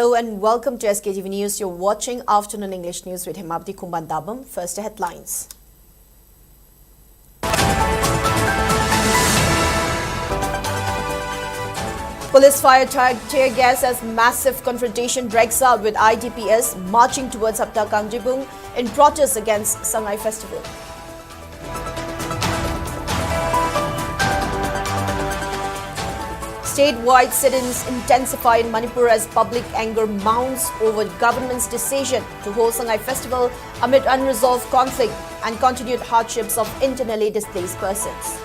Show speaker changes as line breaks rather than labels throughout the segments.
Hello and welcome to SKTV News. You're watching Afternoon English News with Himabdi Kumbandabam. First, the headlines. Police fire tear gas as massive confrontation breaks out with IDPs marching towards Condemning in protest against Sangai Festival. Statewide sit-ins intensify in Manipur as public anger mounts over government's decision to hold Sangai Festival amid unresolved conflict and continued hardships of internally displaced persons.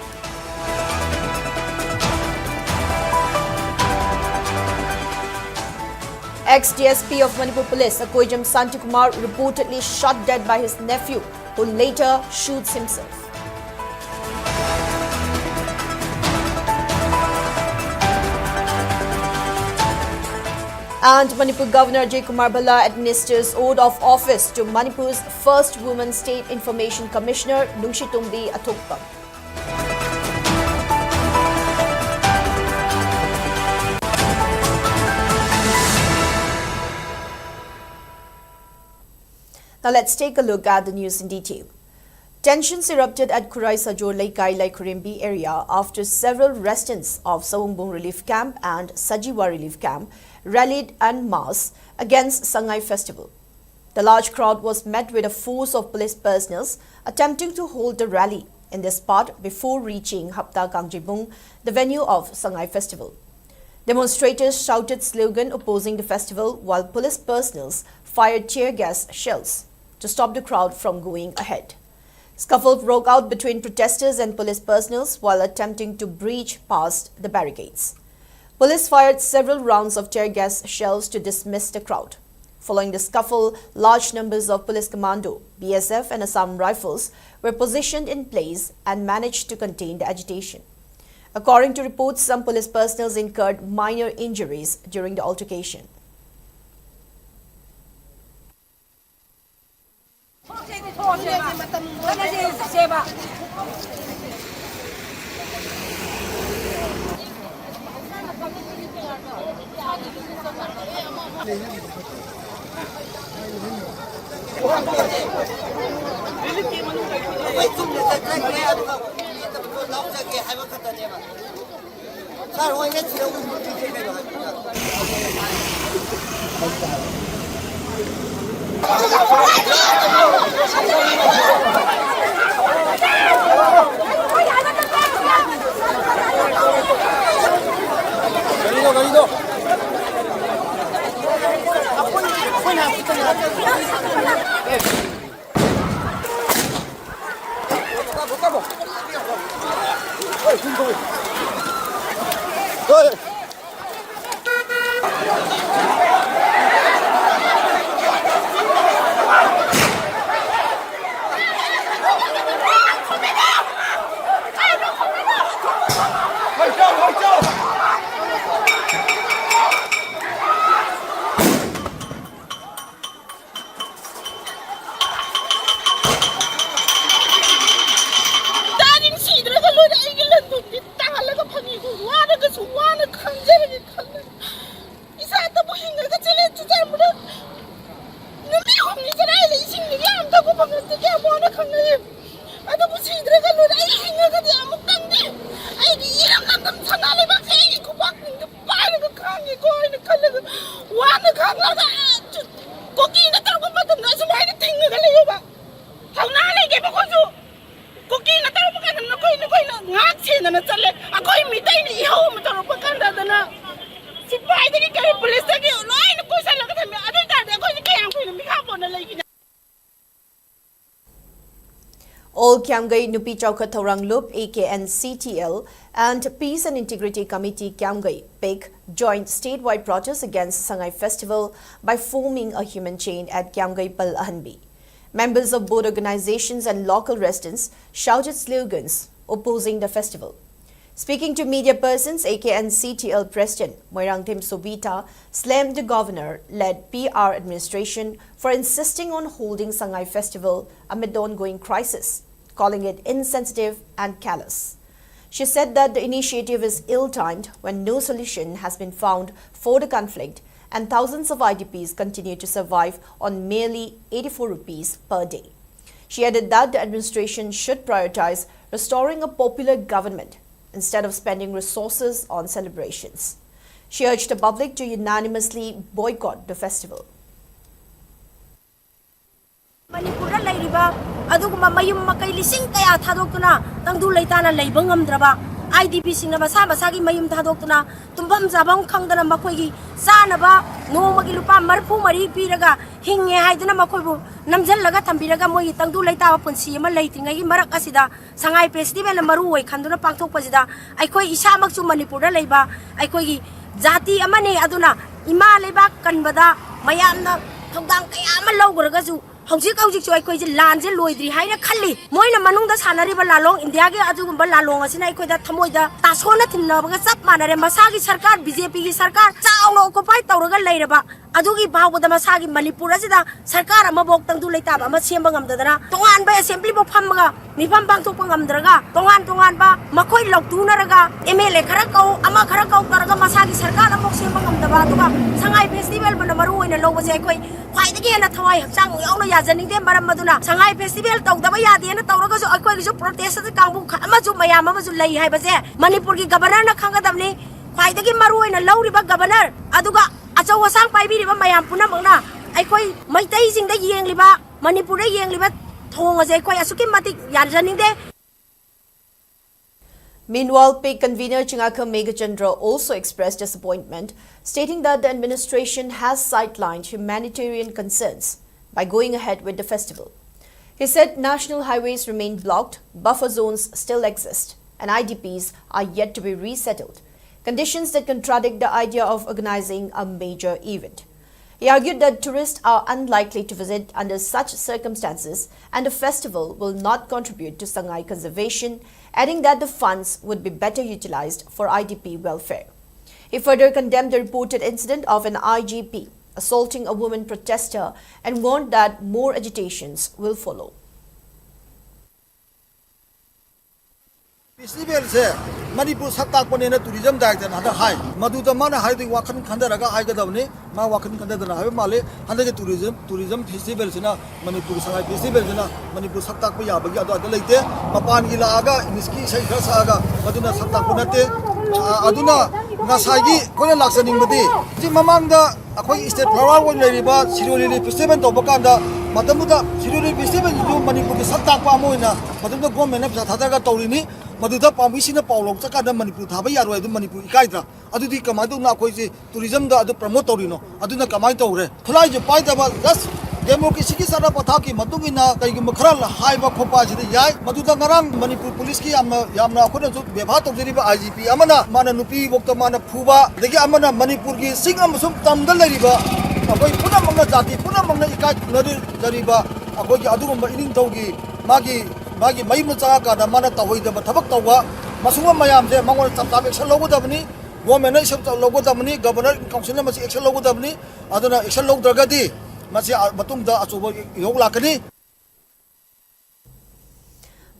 Ex-DSP of Manipur Police, Akoijam Santikumar, reportedly shot dead by his nephew, who later shoots himself. And Manipur Governor J. Kumar Bhalla administers oath of office to Manipur's first woman State Information Commissioner, Nungshitumbi Athokpam. Now let's take a look at the news in detail. Tensions erupted at Kurai Sajor Laikai Laikurembi area after several residents of Sawungbung Relief Camp and Sajiwa Relief Camp rallied en masse against Sangai Festival. The large crowd was met with a force of police personnel attempting to hold the rally in this spot before reaching Hapta Gangjibung, the venue of Sangai Festival. Demonstrators shouted slogans opposing the festival while police personnel fired tear gas shells to stop the crowd from going ahead. Scuffle broke out between protesters and police personnel while attempting to breach past the barricades. Police fired several rounds of tear gas shells to dismiss the crowd. Following the scuffle, large numbers of police commando, BSF and ANSAM rifles were positioned in place and managed to contain the agitation. According to reports, some police personnel incurred minor injuries during the altercation. All Kiamgai Nupi Chauka Thaurang Lup, ANCTL, and Peace and Integrity Committee Kiamgai, PIC, joined statewide protests against Sangai Festival by forming a human chain at Kiamgai Pal Ahanbi. Members of both organizations and local residents shouted slogans opposing the festival. Speaking to media persons, ANCTL President Moirangtim Sobita slammed the governor-led PR administration for insisting on holding Sangai Festival amid the ongoing crisis, calling it insensitive and callous. She said that the initiative is ill-timed when no solution has been found for the conflict and thousands of IDPs continue to survive on merely 84 rupees per day. She added that the administration should prioritize restoring a popular government instead of spending resources on celebrations. She urged the public to unanimously boycott the festival.
Manipur lairiba aduguma mayum makai lising kaya thadokuna tangdu leitana leibang amdraba IDP singna basa basagi mayum thadokuna tumbam jabang khangdana makoigi sanaba nomagi lupa marfu mari piraga hinge haiduna makoibu namjallaga thambiraga moi tangdu leitaba punsi ama leitingai marak asida sangai festival maru oi khanduna pangthokpasida aikoi isamak chu Manipur leiba aikoi jati amane aduna ima leiba kanbada mayamna thongdang kaya ama lawgraga ju Hojik jo aikoi lanje loidri haina khalli moina manungda sanariba lalong India ge ajugumba lalong asina aikoi da thamoida tasona thinnabaga chap manare masagi sarkar BJP gi sarkar chawno occupy tawraga leiraba adugi bawda masagi Manipur asida sarkar ama bok tangdu leitaba ama semba ngamdadana tongan ba assembly bo phammaga mifam bangthok ngamdraga tongan ba makoi loktunaraga MLA khara kau ama khara kau taraga masagi sarkar amok semba ngamdaba aduga sangai festival bana maru oina lobase aikoi khwaidagi hena thawai hakchang yauna yajaning de maram maduna sangai festival tawdaba yade na tawraga so aikoi gi protest de kangbu ama ju mayam ama ju lei hai base Manipur gi governor na khangadamni khwaidagi maru oina lawriba governor aduga achau wasang paibiriba mayam punamangna aikoi maitai jingda yengliba Manipur de yengliba thong ase aikoi asuki matik yajaning de.
Meanwhile, PIC convener Chingaka Megachandra also expressed disappointment, stating that the administration has sidelined humanitarian concerns by going ahead with the festival. He said national highways remain blocked, buffer zones still exist, and IDPs are yet to be resettled, conditions that contradict the idea of organizing a major event. He argued that tourists are unlikely to visit under such circumstances and the festival will not contribute to Sangai conservation, adding that the funds would be better utilized for IDP welfare. He further condemned the reported incident of an IGP assaulting a woman protester and warned that more agitations will follow.
Festival se Manipur saktak pone na tourism director hada hai maduda mana hai ding wakan khanda raga hai gadawni ma wakan khanda dana hai male handa ke tourism festival se na Manipur sangai festival se na Manipur saktak pa yabagi adu adu leite mapan gi laaga miski sai sa aga maduna saktak punate aduna nasagi kone laksaning badi ji mamangda akoi state flower won leriba siroli festival to bakanda matamuda siroli festival ju Manipur ke saktak pa moina matamda government na thadaga tawrini Maduda Pamisina Paulo, Sakada Manipur, Tabayaro, Manipur, Kaitra, Adu Kamaduna, tourism, the promotorino, Aduna Kamaitore, Tolaj, Paitaba, that's democracy Sada Pataki, Madugina, Makral, Haiba Popas, the Yai, Maduda Garang, Manipur Poliski, Yamna, Bevato, the river IGP, Amana, Mananupi, Vokamana Puba, the Amana, Manipurgi, Singam, Tam the River, Akoy Punamanga Zati, Punamanga Ikat, the river, Akoy Adum, Togi, Magi Mayum Saka, the Mana Tawi, the Tabak Tawa, Masuma Mayam, the Mangal Tabak, Logo Dabni, woman, Logo Dabni, Governor, Councilor, Masi Logo Dabni, Adana, Exalo Dragadi, Masia Batumda, Asuba, Yolakani.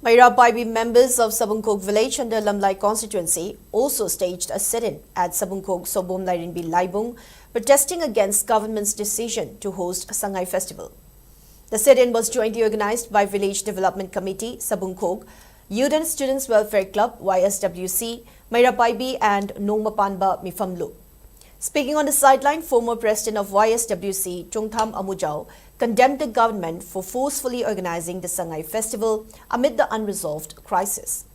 Maira Baibi members of Sabunkok village under Lamlai constituency also staged a sit-in at Sabunkok Sobom Lairinbi Laibung, protesting against government's decision to host Sangai festival. The sit-in was jointly organized by Village Development Committee, Sabunkok, Youth and Students Welfare Club, YSWC, Maira Baibi and Nongmapanba Mifamlu. Speaking on the sideline, former president of YSWC, Chungtham Amujao, condemned the government for forcefully organizing the Sangai festival amid the unresolved crisis.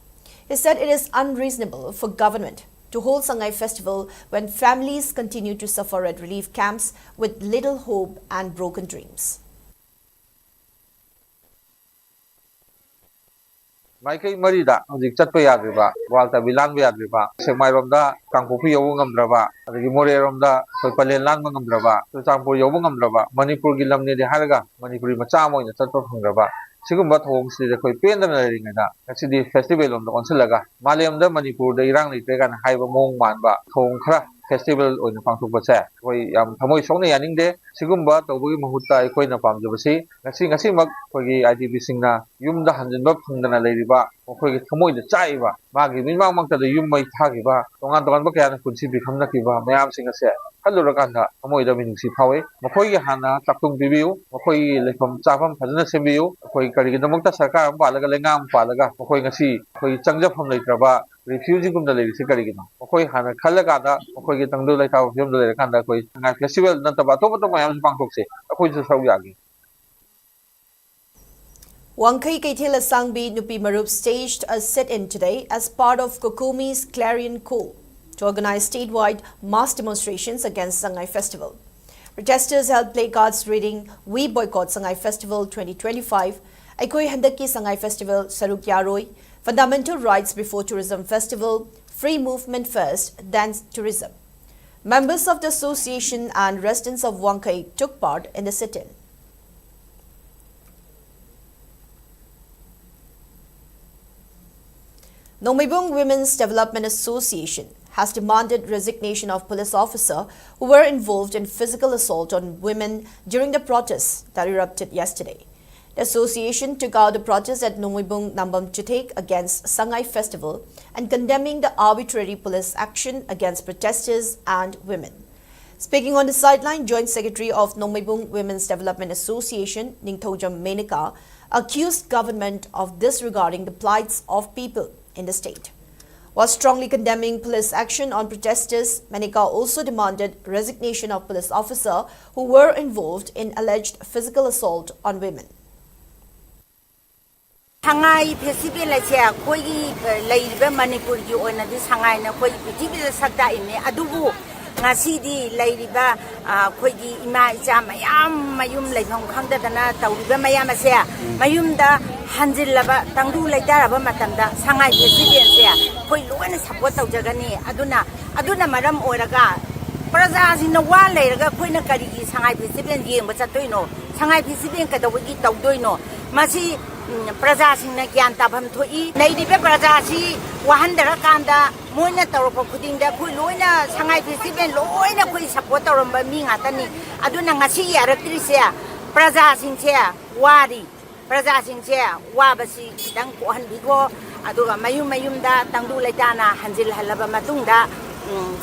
He said it is unreasonable for government to hold Sangai festival when families continue to suffer at relief camps with little hope and broken dreams.
Maikai Marida, the Chatpayadriba, Walter Vilanviadriba, Semaironda, Kankupi Yovungamdrava, the Moreronda, Palelan Mangamdrava, the Sampo Yovungamdrava, Manipur Gilamni de Haraga, Manipuri Machamo in the Chatpa Hungrava, Sigumbat homes, the Koi Pendamina, that's the festival on the Onsalaga, Maliam the Manipur, the Iran, they can have a Mong Manba, Hong Kra, festival oina pangthokpa se koi yam thamoi sokna yaningde sigumba tawbugi mahutta koina pamjabasi ngasi mak koigi IDP singna yumda hanjinba phangdana leiriba koigi thamoida chaiba magi minmang mangta da yum mai thagiba tongan ba kaya kunsi bikhamna kiba mayam singa se hallurakanda thamoida minungsi phawe makoigi hana taktung bibiu makoigi lekham chafam phajana sembiu koi karigidamukta sarkar palaga lengam palaga koi ngasi koi changjafam leitraba refugee gumda leirisi karigina koi hana khallagada koi tangdu leithaw yumda leirkanda koi ngai festival nataba to mayam pangthokse koi su sau yagi
Wangkai Kaithila Sangbi Nupi Marup staged a sit-in today as part of Kokomi's Clarion Call to organize statewide mass demonstrations against Sangai Festival. Protesters held placards reading "We Boycott Sangai Festival 2025," Aikoi Handaki Sangai Festival Saruk Yaroi, Fundamental Rights Before Tourism Festival, Free Movement First, then Tourism. Members of the association and residents of Wangkai took part in the sit-in. Nomaibung Women's Development Association has demanded resignation of police officers who were involved in physical assault on women during the protests that erupted yesterday. The association took out the protest at Nomaibung Nambam Chutek against Sangai Festival and condemning the arbitrary police action against protesters and women. Speaking on the sideline, Joint Secretary of Nomaibung Women's Development Association, Ningthojam Menaka, accused government of disregarding the plights of people in the state. While strongly condemning police action on protesters, Menaka also demanded resignation of police officers who were involved in alleged physical assault on women.
Sangai festival acha koi leiba Manipur gi oina di sangai na koi pithibida sakta ine adubu ngasi di leiba koi gi ima icha mayum leithong khangdadana tawriba mayam ase mayum da hanjillaba tangdu leitaraba matamda sangai festival se koi loina support tawjagani aduna maram oraga praja sina wa leiraga koina kari gi sangai festival yengba chatoino sangai festival kadawgi tawdoino masi Praja singna gyan tabham thoi naidibe praja si wahandara kanda moina tawropa khudingda khoi loina sangai festival loina khoi support tawramba mi ngatani aduna ngasi yarakri se praja singche wari praja singche wabasi kitang ko hanbigo aduga mayum da tangdu laitana hanjil halaba matungda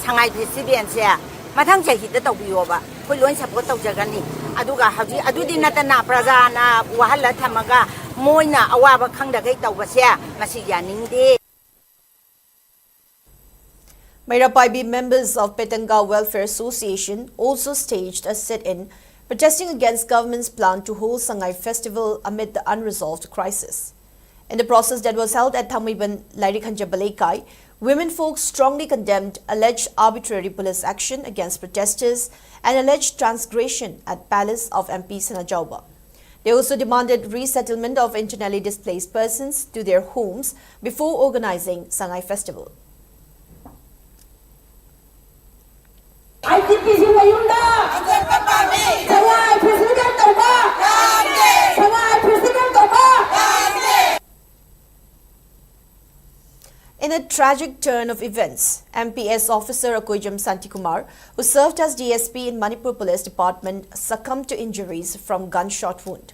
sangai festival se mathang chahi da tawbiyoba khoi loin support tawjagani aduga haji adudi natana praja na wahala thamaga Moina awaba khangda gai tawbasya masi yaningde.
Mairapaibi members of Petanga Welfare Association also staged a sit-in protesting against government's plan to hold Sangai Festival amid the unresolved crisis. In the process that was held at Thamaiban Lairikhanja Balaikai, women folks strongly condemned alleged arbitrary police action against protesters and alleged transgression at Palace of MP Sanajauba. They also demanded resettlement of internally displaced persons to their homes before organizing Sangai Festival. In a tragic turn of events, MPS officer Akoijam Santikumar, who served as DSP in Manipur Police Department, succumbed to injuries from gunshot wound.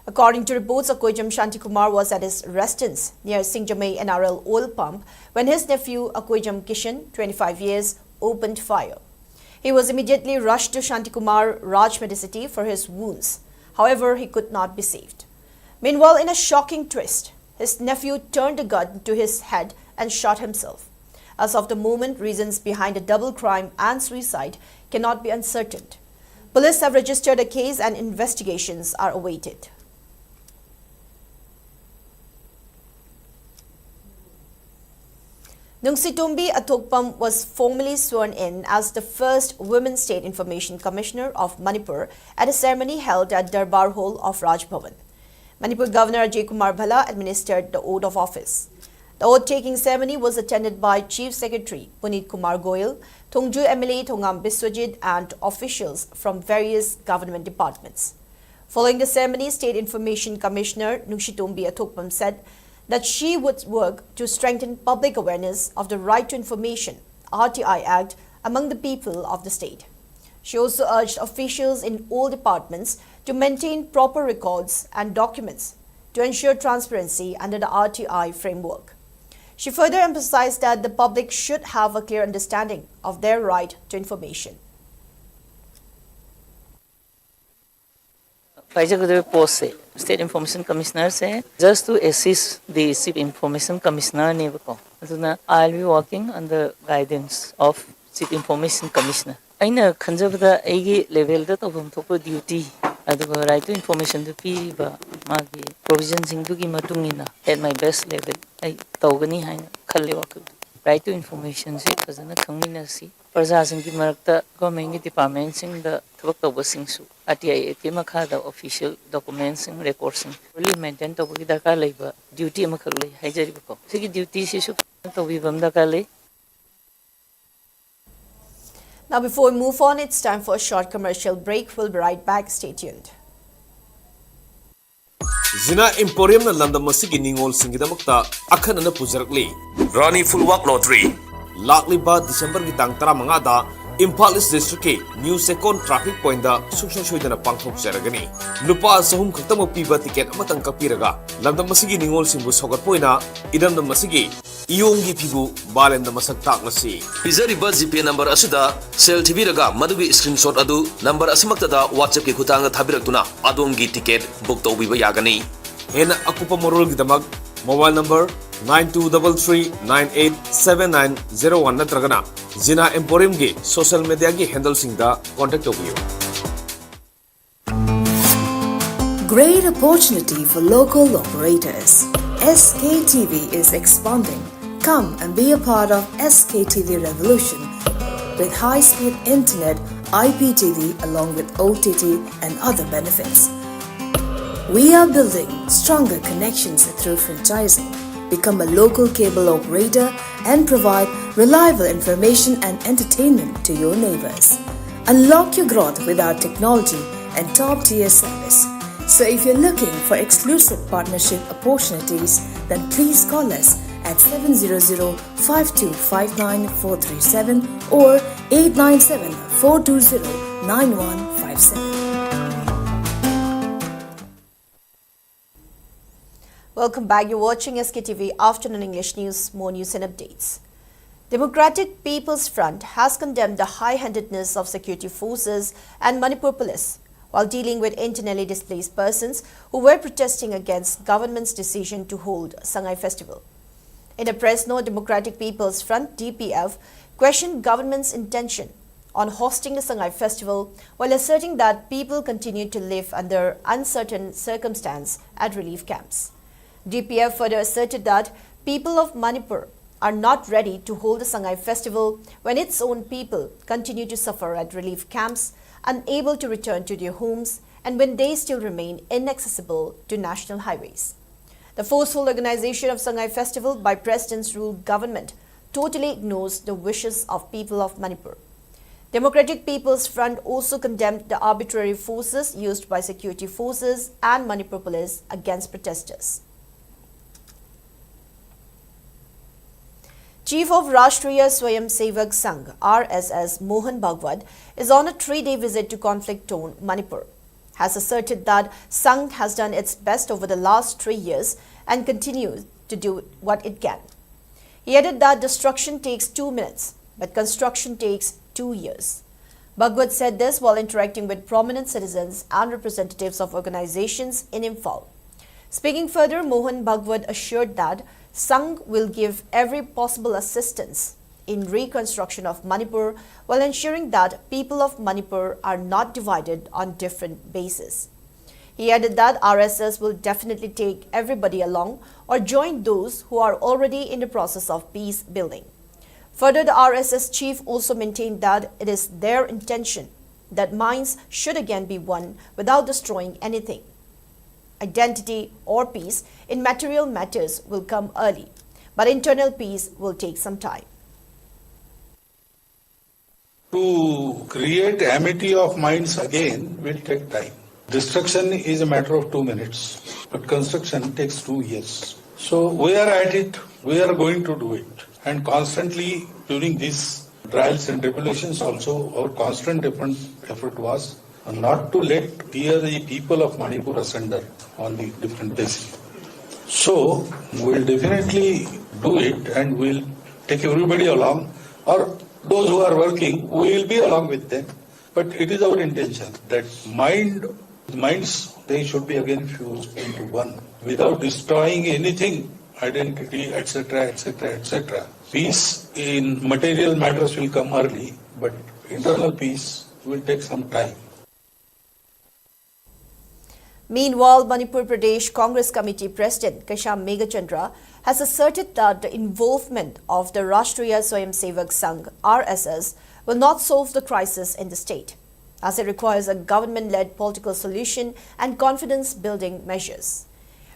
According to reports, Akoijam Santikumar was at his residence near Singjamei NRL oil pump when his nephew Akoijam Kishan, 25 years, opened fire. He was immediately rushed to Santikumar Raj Medicity for his wounds. However, he could not be saved. Meanwhile, in a shocking twist, his nephew turned a gun to his head and shot himself. As of the moment, reasons behind a double crime and suicide cannot be uncertained. Police have registered a case and investigations are awaited. Nungsitumbi Atokpam was formally sworn in as the first Women State Information Commissioner of Manipur at a ceremony held at Darbar Hall of Raj Bhavan. Manipur Governor Ajay Kumar Bhala administered the oath of office. The oath-taking ceremony was attended by Chief Secretary Puneet Kumar Goyal, Thongju MLA Thongam Biswajit and officials from various government departments. Following the ceremony, State Information Commissioner Nungsitumbi Atokpam said that she would work to strengthen public awareness of the Right to Information, RTI Act, among the people of the state. She also urged officials in all departments to maintain proper records and documents to ensure transparency under the RTI framework. She further emphasized that the public should have a clear understanding of their right to information.
post State Information Commissioner say just to assist the Chief Information Commissioner I'll be working on the guidance of Chief Information Commissioner. Aina khanjabada aigi level da tobam thokpa duty aduga right to information to piba magi provision singdugi matungina at my best level ai tawgani haina khalle wakku right to information se fazana khangmina si praja singki marakta government department sing da thobak tawba singsu RTI ke makha da official documents and records really maintain tawgi darkar leiba duty amakhak lei haijari ko sigi duty se su tawbi bam darkar lei.
Now, before we move on, it's time for a short commercial break. We'll be right back. Stay tuned.
Zina Emporium na London Masigi Ningol Singidamakta akan na pujarakli. Rani Full Walk Lottery. Lakli ba December gitang tara mangada Imphal District ke New Second Traffic Point da suksha shoida na pangthok jaragani. Lupa sahum khakta mo piba ticket amatang kapiraga. London Masigi Ningol Simbu sogat poina idam na Masigi Iyonggi pibu balen na masak taklasi. Pizariba GP number asuda sel TV raga madugi screenshot adu number asimakta da WhatsApp ke khutanga thabirakuna adongi ticket book tawbiba yagani. Hena akupa morol gidamag mobile number 9233987901 natragana Zina Emporium ge social media ge handle singda contact tawbiyo.
Great opportunity for local operators. SKTV is expanding. Come and be a part of SKTV revolution with high-speed internet, IPTV along with OTT and other benefits. We are building stronger connections through franchising. Become a local cable operator and provide reliable information and entertainment to your neighbors. Unlock your growth with our technology and top-tier service. So if you're looking for exclusive partnership opportunities, then please call us at 700-5259-437 or 897-420-9157.
Welcome back. You're watching SKTV Afternoon English News. More news and updates. Democratic People's Front has condemned the high-handedness of security forces and Manipur police while dealing with internally displaced persons who were protesting against government's decision to hold Sangai Festival. In a press note, Democratic People's Front (DPF) questioned government's intention on hosting the Sangai Festival while asserting that people continue to live under uncertain circumstances at relief camps. DPF further asserted that people of Manipur are not ready to hold the Sangai Festival when its own people continue to suffer at relief camps, unable to return to their homes, and when they still remain inaccessible to national highways. The forceful organization of Sangai Festival by President's ruled government totally ignores the wishes of people of Manipur. Democratic People's Front also condemned the arbitrary forces used by security forces and Manipur police against protesters. Chief of Rashtriya Swayamsevak Sangh (RSS) Mohan Bhagwat is on a 3-day visit to conflict-torn Manipur. Has asserted that Sangh has done its best over the last 3 years and continues to do what it can. He added that destruction takes 2 minutes, but construction takes 2 years. Bhagwat said this while interacting with prominent citizens and representatives of organizations in Imphal. Speaking further, Mohan Bhagwat assured that Sangh will give every possible assistance in reconstruction of Manipur while ensuring that people of Manipur are not divided on different bases. He added that RSS will definitely take everybody along or join those who are already in the process of peace building. Further, the RSS chief also maintained that it is their intention that minds should again be won without destroying anything. Identity or peace in material matters will come early, but internal peace will take some time.
To create amity of minds again will take time. Destruction is a matter of 2 minutes, but construction takes 2 years. So we are at it, we are going to do it. And constantly during this trials and tribulations also, our constant effort was not to let the people of Manipur asunder on the different bases. So we'll definitely do it and we'll take everybody along, or those who are working, we will be along with them. But it is our intention that minds, they should be again fused into one without destroying anything, identity, etc., etc., etc. Peace in material matters will come early, but internal peace will take some time.
Meanwhile, Manipur Pradesh Congress Committee President Kasham Meghachandra has asserted that the involvement of the Rashtriya Swayamsevak Sangh (RSS) will not solve the crisis in the state, as it requires a government-led political solution and confidence-building measures.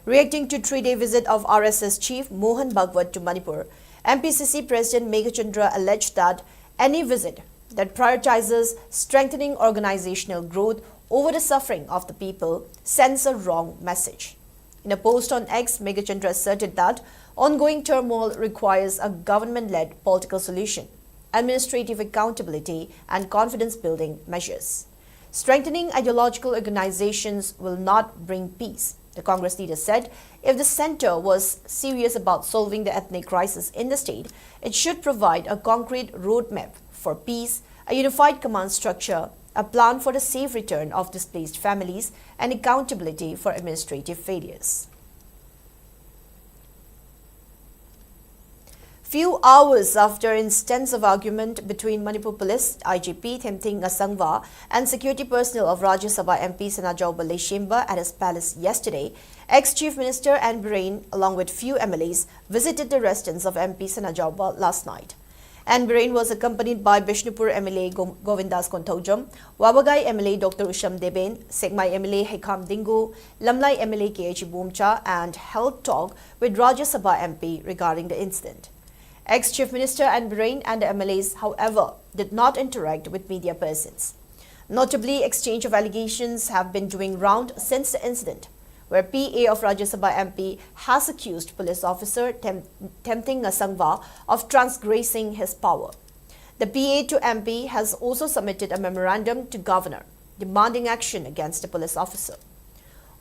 Reacting to three-day visit of RSS Chief Mohan Bhagwat to Manipur, MPCC President Meghachandra alleged that any visit that prioritizes strengthening organizational growth over the suffering of the people sends a wrong message. In a post on X, Meghachandra asserted that ongoing turmoil requires a government-led political solution, administrative accountability, and confidence-building measures. Strengthening ideological organizations will not bring peace, the Congress leader said. If the centre was serious about solving the ethnic crisis in the state, it should provide a concrete roadmap for peace, a unified command structure, a plan for the safe return of displaced families, and accountability for administrative failures. Few hours after instance of argument between Manipur Police IGP Themting Ngasangwa and security personnel of Rajya Sabha MP Sanajau Baleshimba at his palace yesterday, ex-Chief Minister Anne Birain, along with few MLAs, visited the residence of MP Sanajau last night. Anne Birain was accompanied by Bishnupur MLA Govindas Kontaujam, Wabagai MLA Dr. Usham Deben, Segmai MLA Hekam Dingo, Lamlai MLA KH Bumcha, and held talk with Rajya Sabha MP regarding the incident. Ex-Chief Minister Anne Birain and the MLAs, however, did not interact with media persons. Notably, exchange of allegations have been doing round since the incident, where PA of Rajya Sabha MP has accused police officer Themting Ngasangwa of transgressing his power. The PA to MP has also submitted a memorandum to Governor demanding action against the police officer.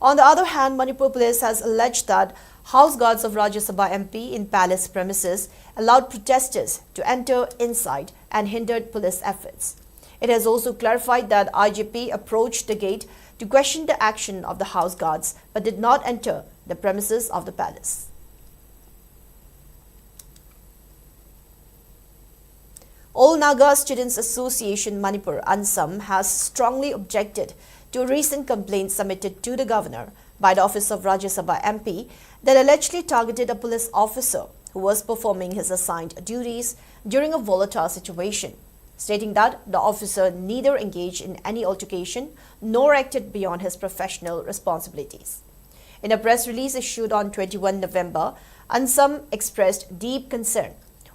On the other hand, Manipur Police has alleged that house guards of Rajya Sabha MP in palace premises allowed protesters to enter inside and hindered police efforts. It has also clarified that IGP approached the gate to question the action of the house guards but did not enter the premises of the palace. All Naga Students Association Manipur ANSAM has strongly objected to a recent complaint submitted to the governor by the office of Rajya Sabha MP that allegedly targeted a police officer who was performing his assigned duties during a volatile situation, stating that the officer neither engaged in any altercation nor acted beyond his professional responsibilities. In a press release issued on 21 November, ANSAM expressed deep concern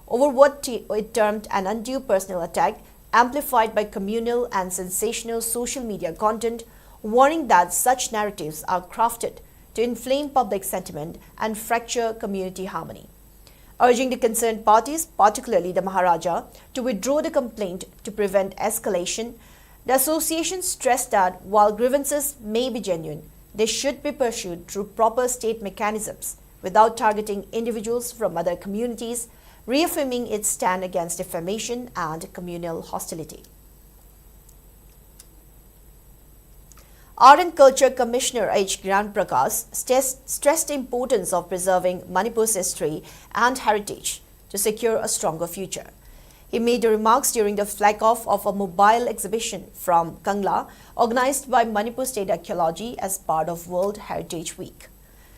over what it termed an undue personal attack amplified by communal and sensational social media content, warning that such narratives are crafted to inflame public sentiment and fracture community harmony. Urging the concerned parties, particularly the Maharaja, to withdraw the complaint to prevent escalation, the association stressed that while grievances may be genuine, they should be pursued through proper state mechanisms without targeting individuals from other communities, reaffirming its stand against defamation and communal hostility. Art and Culture Commissioner H. Gyan Prakash stressed the importance of preserving Manipur's history and heritage to secure a stronger future. He made the remarks during the flag-off of a mobile exhibition from Kangla organized by Manipur State Archaeology as part of World Heritage Week.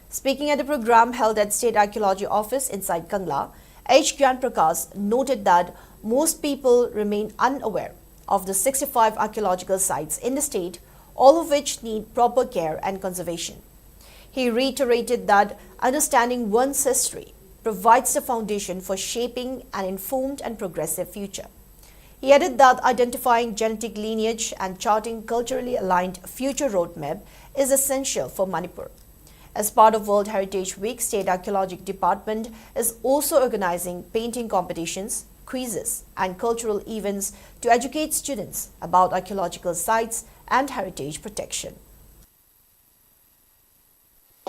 Speaking at the program held at State Archaeology Office inside Kangla, H. Gyan Prakash noted that most people remain unaware of the 65 archaeological sites in the state, all of which need proper care and conservation. He reiterated that understanding one's history provides the foundation for shaping an informed and progressive future. He added that identifying genetic lineage and charting culturally aligned future roadmap is essential for Manipur. As part of World Heritage Week, State Archaeology Department is also organizing painting competitions, quizzes, and cultural events to educate students about archaeological sites and heritage protection.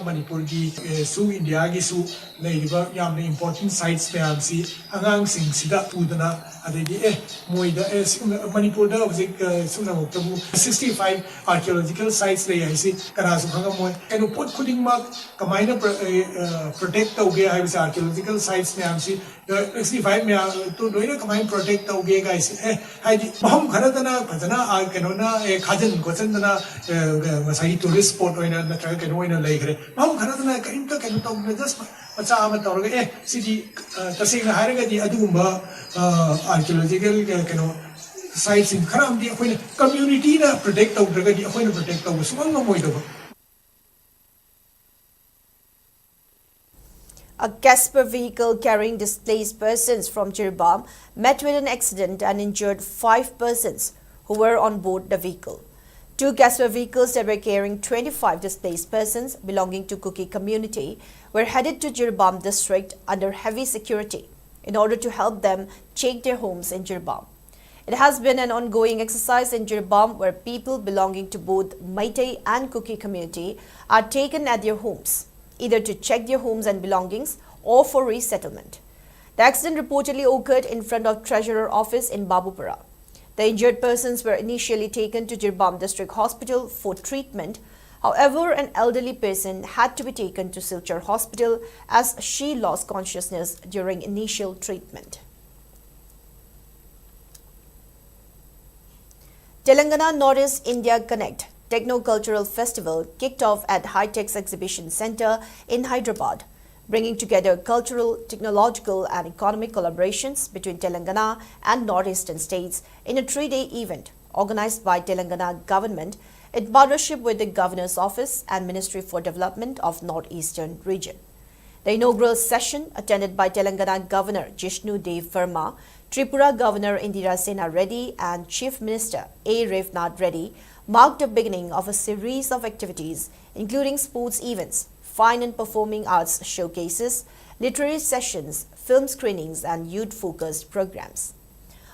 Manipur ki su India ki su leiba yamna important sites mayam si angang sing sida pudana adegi moida Manipur da object suna moktabu 65 archaeological sites lei aisi kana su khanga moi kanu pot khuding ma kamaina protect tauge hai bisa archaeological sites mayam si 65 me to doina kamain protect tauge guys hai di maham kharadana phajana kanona khajan gochandana masai tourist spot oina na tra kanu oina lei gre maham kharadana kaimta kanu tau just macha ama tawrga sidi tasina haraga di adugumba archaeological kanu sites in kharam di akoina community na protect tawrga di akoina protect taw sumanga moido.
A Casper vehicle carrying displaced persons from Jirbam met with an accident and injured 5 persons who were on board the vehicle. 2 Casper vehicles that were carrying 25 displaced persons belonging to Kuki community were headed to Jirbam district under heavy security in order to help them check their homes in Jirbam. It has been an ongoing exercise in Jirbam where people belonging to both Meitei and Kuki community are taken at their homes, either to check their homes and belongings or for resettlement. The accident reportedly occurred in front of Treasurer Office in Babupara. The injured persons were initially taken to Jirbam District Hospital for treatment. However, an elderly person had to be taken to Silchar Hospital as she lost consciousness during initial treatment. Telangana Northeast India Connect Technocultural Festival kicked off at High-Tech's Exhibition Center in Hyderabad, bringing together cultural, technological and economic collaborations between Telangana and northeastern states in a 3-day event organized by Telangana government in partnership with the Governor's Office and Ministry for Development of Northeastern Region. The inaugural session, attended by Telangana Governor Jishnu Dev Verma, Tripura Governor Indira Sena Reddy and Chief Minister A. Revnath Reddy, marked the beginning of a series of activities including sports events, fine and performing arts showcases, literary sessions, film screenings and youth-focused programs.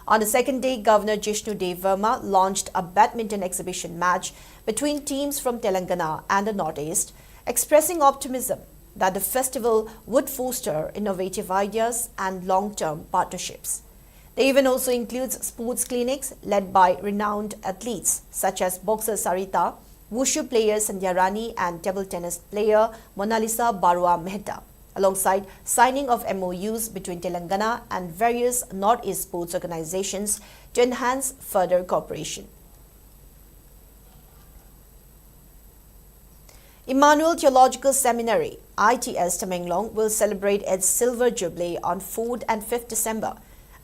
On the second day, Governor Jishnu Dev Verma launched a badminton exhibition match between teams from Telangana and the Northeast, expressing optimism that the festival would foster innovative ideas and long-term partnerships. The event also includes sports clinics led by renowned athletes such as boxer Sarita, wushu player Sandhya Rani and table tennis player Monalisa Barua Mehta, alongside signing of MOUs between Telangana and various Northeast sports organizations to enhance further cooperation. Emmanuel Theological Seminary, ITS Tamenglong, will celebrate its Silver Jubilee on 4th and 5th December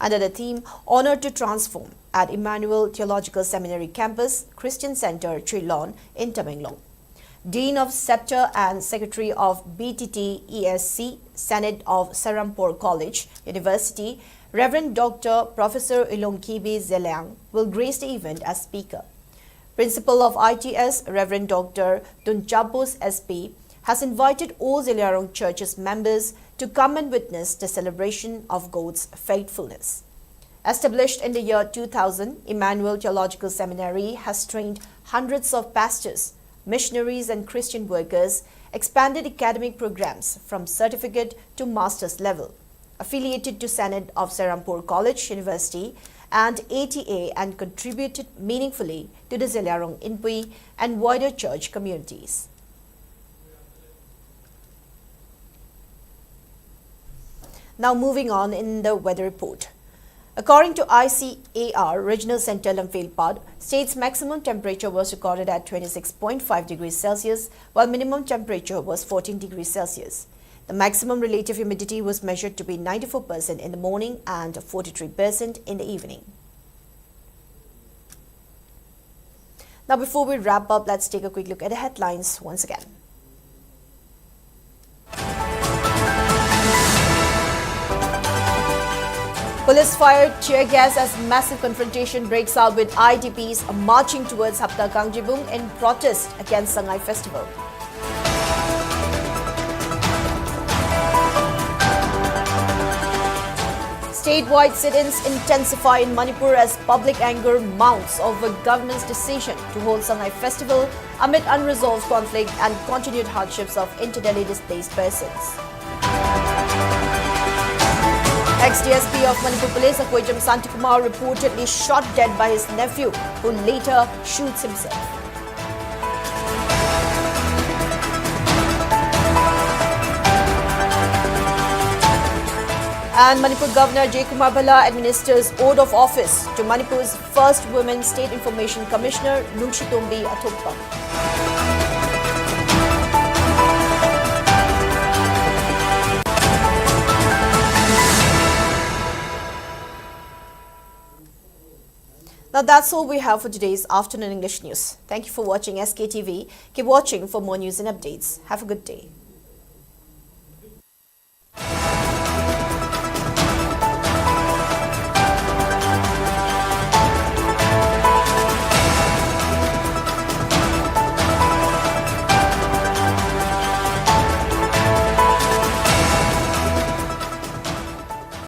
under the theme Honor to Transform at Emmanuel Theological Seminary Campus, Christian Center, Chilon in Tamenglong. Dean of Scepter and Secretary of BTT ESC, Senate of Serampore College, University, Reverend Dr. Professor Ilongkibi Zeliang will grace the event as speaker. Principal of ITS, Reverend Dr. Dunchapos SP, has invited all Zeliarong Church's members to come and witness the celebration of God's faithfulness. Established in the year 2000, Emmanuel Theological Seminary has trained hundreds of pastors, missionaries and Christian workers, expanded academic programs from certificate to master's level, affiliated to Senate of Serampore College University and ATA, and contributed meaningfully to the Zeliarong Inpui and wider church communities. Now moving on in the weather report. According to ICAR Regional Center Imphal, state's maximum temperature was recorded at 26.5 degrees Celsius, while minimum temperature was 14 degrees Celsius. The maximum relative humidity was measured to be 94% in the morning and 43% in the evening. Now before we wrap up, let's take a quick look at the headlines once again. Police fired tear gas as massive confrontation breaks out with IDPs marching towards Hapta Kangjibung in protest against Sangai Festival. Statewide sit-ins intensify in Manipur as public anger mounts over government's decision to hold Sangai Festival amid unresolved conflict and continued hardships of inter-Delhi displaced persons. Ex-DSP of Manipur Police, Akwejam Santikumar, reportedly shot dead by his nephew, who later shoots himself. And Manipur Governor J. Kumar Bhalla administers oath of office to Manipur's first women State Information Commissioner, Nungshitombi Athokpa. Now that's all we have for today's afternoon English news. Thank you for watching SKTV. Keep watching for more news and updates. Have a good day.